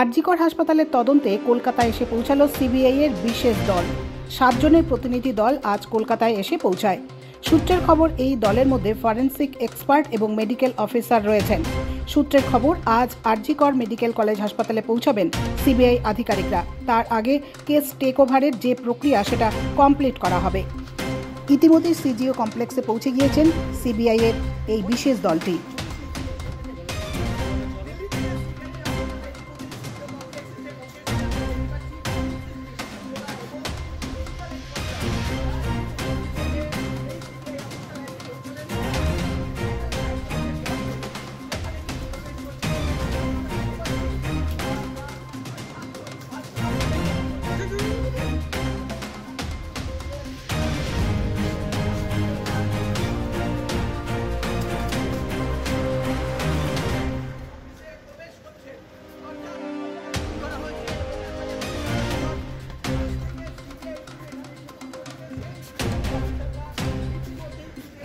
আরজিকর হাসপাতালের তদন্তে কলকাতায় এসে পৌঁছালো সিবিআই এর বিশেষ দল। 7 জনের প্রতিনিধি দল আজ কলকাতায় এসে পৌঁছায়। সূত্রের খবর, এই দলের মধ্যে ফরেনসিক এক্সপার্ট এবং মেডিকেল অফিসার রয়েছেন। সূত্রের খবর, আজ আরজিকর মেডিকেল কলেজ হাসপাতালে পৌঁছাবেন সিবিআই আধিকারিকরা। তার আগে কেস টেক ওভারের যে প্রক্রিয়া সেটা কমপ্লিট করা হবে। ইতিমধ্যে সিজিও কমপ্লেক্সে পৌঁছে গিয়েছেন সিবিআই এর এই বিশেষ দলটি।